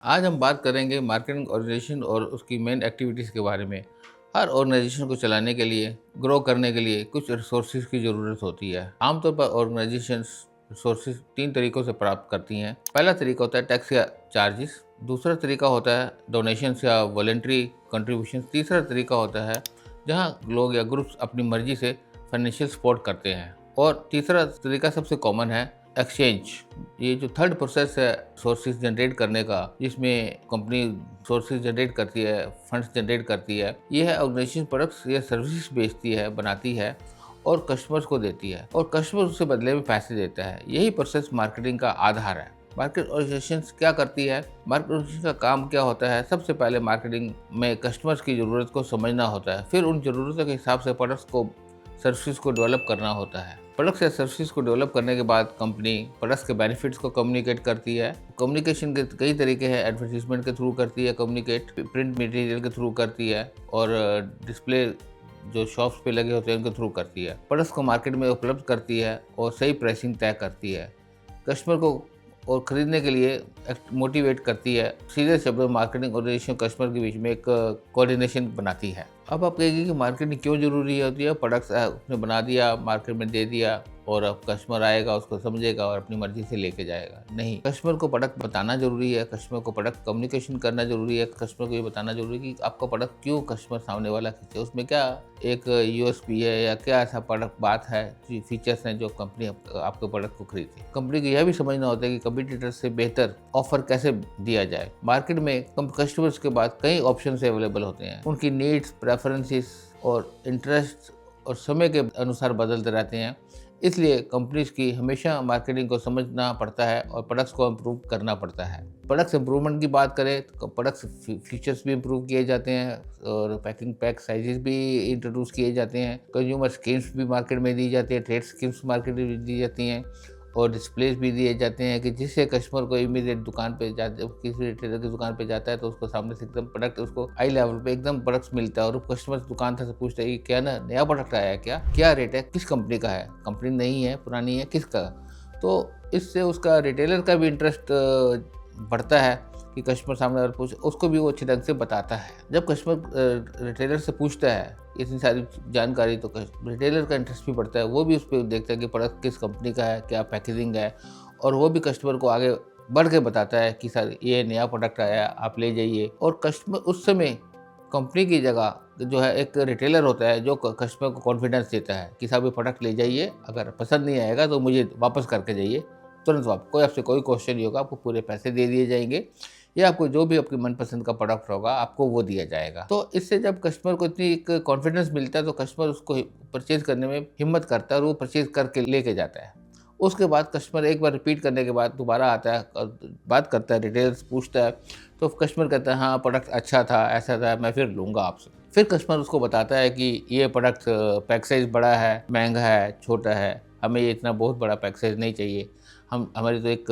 आज हम बात करेंगे मार्केटिंग ऑर्गेनाइजेशन और उसकी मेन एक्टिविटीज़ के बारे में। हर ऑर्गेनाइजेशन को चलाने के लिए, ग्रो करने के लिए कुछ रिसोर्सेज की ज़रूरत होती है। आमतौर पर ऑर्गेनाइजेशंस रिसोर्सेज 3 तरीकों से प्राप्त करती हैं। पहला तरीका होता है टैक्स या चार्जेस, दूसरा तरीका होता है डोनेशंस या वॉलंटरी कंट्रीब्यूशन, तीसरा तरीका होता है जहाँ लोग या ग्रुप्स अपनी मर्जी से फाइनेंशियल सपोर्ट करते हैं और तीसरा तरीका सबसे कॉमन है एक्सचेंज। ये जो थर्ड प्रोसेस है सोर्सेज जनरेट करने का, जिसमें कंपनी सोर्सेज जनरेट करती है, फंड्स जनरेट करती है, ये है ऑर्गेनाइजेशन प्रोडक्ट्स या सर्विसेज बेचती है, बनाती है और कस्टमर्स को देती है और कस्टमर उससे बदले में पैसे देता है। यही प्रोसेस मार्केटिंग का आधार है। मार्केट ऑर्गेनाइजेशन क्या करती है, मार्केट ऑर्गेनाइजेशन का काम क्या होता है? सबसे पहले मार्केटिंग में कस्टमर्स की ज़रूरत को समझना होता है, फिर उन ज़रूरतों के हिसाब से प्रोडक्ट्स को, सर्विसेज को डेवलप करना होता है। प्रोडक्ट्स या सर्विसेज को डेवलप करने के बाद कंपनी प्रोडक्ट्स के बेनिफिट्स को कम्युनिकेट करती है। कम्युनिकेशन के कई तरीके हैं, एडवर्टीजमेंट के थ्रू करती है कम्युनिकेट, प्रिंट मटेरियल के थ्रू करती है और डिस्प्ले जो शॉप्स पे लगे होते हैं उनके थ्रू करती है। प्रोडक्ट्स को मार्केट में उपलब्ध करती है और सही प्राइसिंग तय करती है। कस्टमर को और खरीदने के लिए मोटिवेट करती है। सीधे शब्दों में मार्केटिंग ऑर्गेनाइजेशन कस्टमर के बीच में एक कोऑर्डिनेशन बनाती है। अब आप कहेंगे कि मार्केटिंग क्यों जरूरी होती है? प्रोडक्ट्स उसने बना दिया, मार्केट में दे दिया और अब कस्टमर आएगा, उसको समझेगा और अपनी मर्जी से लेके जाएगा? नहीं, कस्टमर को प्रोडक्ट बताना जरूरी है, कस्टमर को प्रोडक्ट कम्युनिकेशन करना जरूरी है, कस्टमर को ये बताना जरूरी है कि आपका प्रोडक्ट क्यों कस्टमर सामने वाला खींचे, उसमें क्या एक यूएसपी है या क्या ऐसा प्रोडक्ट बात है, फीचर्स हैं जो कंपनी आपके प्रोडक्ट को खरीदती है। कंपनी को यह भी समझना होता है कि कंपटीटर से बेहतर ऑफर कैसे दिया जाए। मार्केट में कस्टमर्स के बाद कई ऑप्शन अवेलेबल होते हैं, उनकी नीड्स, प्रेफरेंसेस और इंटरेस्ट और समय के अनुसार बदलते रहते हैं। इसलिए कंपनीज की हमेशा मार्केटिंग को समझना पड़ता है और प्रोडक्ट्स को इम्प्रूव करना पड़ता है। प्रोडक्ट्स इम्प्रूवमेंट की बात करें तो प्रोडक्ट्स फीचर्स भी इम्प्रूव किए जाते हैं और पैकिंग पैक साइजेस भी इंट्रोड्यूस किए जाते हैं। कंज्यूमर स्कीम्स भी मार्केट में दी जाती है, ट्रेड स्कीम्स मार्केट में दी जाती हैं और डिस्प्लेस भी दिए जाते हैं कि जिससे कस्टमर को इमीडिएट दुकान पे जाते, किसी रिटेलर की दुकान पे जाता है तो उसको सामने से एकदम प्रोडक्ट, उसको हाई लेवल पे एकदम प्रोडक्ट्स मिलता है और कस्टमर दुकानदार से पूछता है कि क्या ना नया प्रोडक्ट आया है, क्या रेट है, किस कंपनी का है, कंपनी नई है, पुरानी है, किसका? तो इससे उसका रिटेलर का भी इंटरेस्ट बढ़ता है कि कस्टमर सामने वाला पूछ, उसको भी वो अच्छे ढंग से बताता है। जब कस्टमर रिटेलर से पूछता है इतनी सारी जानकारी तो रिटेलर का इंटरेस्ट भी बढ़ता है, वो भी उस पर देखता है कि प्रोडक्ट किस कंपनी का है, क्या पैकेजिंग है और वो भी कस्टमर को आगे बढ़ के बताता है कि सर ये नया प्रोडक्ट आया, आप ले जाइए। और कस्टमर उस समय कंपनी की जगह जो है एक रिटेलर होता है जो कस्टमर को कॉन्फिडेंस देता है कि साहब ये प्रोडक्ट ले जाइए, अगर पसंद नहीं आएगा तो मुझे वापस करके जाइए, तुरंत वापस, कोई आपसे कोई क्वेश्चन नहीं होगा, आपको पूरे पैसे दे दिए जाएंगे या आपको जो भी आपकी मनपसंद का प्रोडक्ट होगा आपको वो दिया जाएगा। तो इससे जब कस्टमर को इतनी एक कॉन्फिडेंस मिलता है तो कस्टमर उसको परचेज करने में हिम्मत करता है और वो परचेज करके लेके जाता है। उसके बाद कस्टमर एक बार रिपीट करने के बाद दोबारा आता है और बात करता है, डिटेल्स पूछता है, तो कस्टमर कहता है हाँ प्रोडक्ट अच्छा था, ऐसा था, मैं फिर लूँगा आपसे। फिर कस्टमर उसको बताता है कि ये प्रोडक्ट पैक साइज़ बड़ा है, महंगा है, छोटा है, हमें ये इतना बहुत बड़ा पैक साइज़ नहीं चाहिए, हमारी तो एक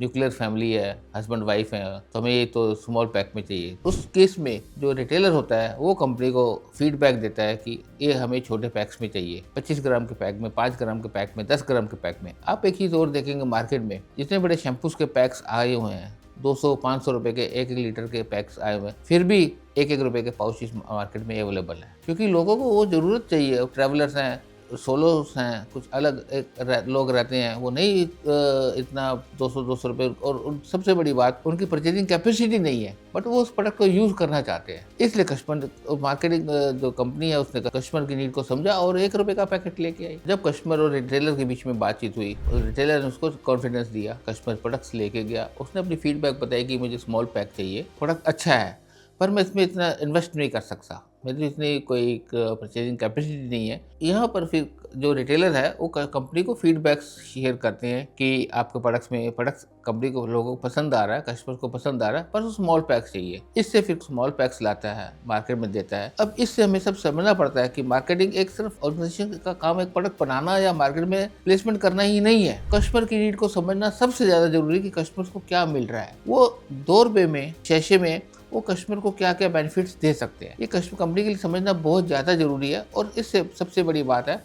न्यूक्लियर फैमिली है, हस्बैंड वाइफ है, तो हमें ये तो स्मॉल पैक में चाहिए। उस केस में जो रिटेलर होता है वो कंपनी को फीडबैक देता है कि ये हमें छोटे पैक्स में चाहिए, 25 ग्राम के पैक में, 5 ग्राम के पैक में, 10 ग्राम के पैक में। आप एक चीज़ और देखेंगे, मार्केट में जितने बड़े शैम्पूज के पैक्स आए हुए हैं, 200-500 रुपए के 1-1 लीटर के पैक्स आए हुए हैं, फिर भी 1-1 रुपए के पाउचेस मार्केट में अवेलेबल है, क्योंकि लोगों को वो ज़रूरत चाहिए। ट्रैवलर्स हैं, सोलोस हैं, कुछ अलग लोग रहते हैं, वो नहीं इतना 200 रुपये, और सबसे बड़ी बात उनकी परचेजिंग कैपेसिटी नहीं है, बट वो उस प्रोडक्ट को यूज़ करना चाहते हैं। इसलिए कस्टमर मार्केटिंग जो कंपनी है उसने कस्टमर की नीड को समझा और 1 रुपये का पैकेट लेके आई। जब कस्टमर और रिटेलर के बीच में बातचीत हुई, रिटेलर ने उसको कॉन्फिडेंस दिया, कस्टमर प्रोडक्ट्स लेके गया, उसने अपनी फीडबैक बताई कि मुझे स्मॉल पैक चाहिए, प्रोडक्ट अच्छा है पर मैं इसमें इतना इन्वेस्ट नहीं कर सकता, मेरी इतनी कोई परचेजिंग कैपेसिटी नहीं है। यहाँ पर फिर जो रिटेलर है वो कंपनी को फीडबैक्स शेयर करते हैं कि आपके प्रोडक्ट्स में प्रोडक्ट्स कंपनी को, लोगों को पसंद आ रहा है, कस्टमर को पसंद आ रहा है, पर वो स्मॉल पैक्स चाहिए। इससे फिर स्मॉल पैक्स लाता है, मार्केट में देता है। अब इससे हमें सब समझना पड़ता है कि मार्केटिंग एक सिर्फ ऑर्गेनाइजेशन का काम एक प्रोडक्ट बनाना या मार्केट में प्लेसमेंट करना ही नहीं है। कस्टमर की नीड को समझना सबसे ज़्यादा जरूरी है कि कस्टमर को क्या मिल रहा है, वो 2 रुपये में, शैशे में वो कस्टमर को क्या क्या बेनिफिट्स दे सकते हैं। ये कस्टमर कंपनी के लिए समझना बहुत ज़्यादा ज़रूरी है। और इससे सबसे बड़ी बात है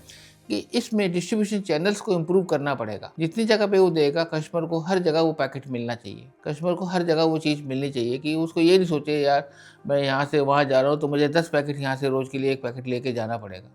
कि इसमें डिस्ट्रीब्यूशन चैनल्स को इम्प्रूव करना पड़ेगा। जितनी जगह पे वो देगा, कस्टमर को हर जगह वो पैकेट मिलना चाहिए। कस्टमर को हर जगह वो चीज़ मिलनी चाहिए कि उसको ये नहीं सोचे यार मैं यहाँ से वहाँ जा रहा हूँ तो मुझे 10 पैकेट यहाँ से रोज़ के लिए 1 पैकेट लेके जाना पड़ेगा।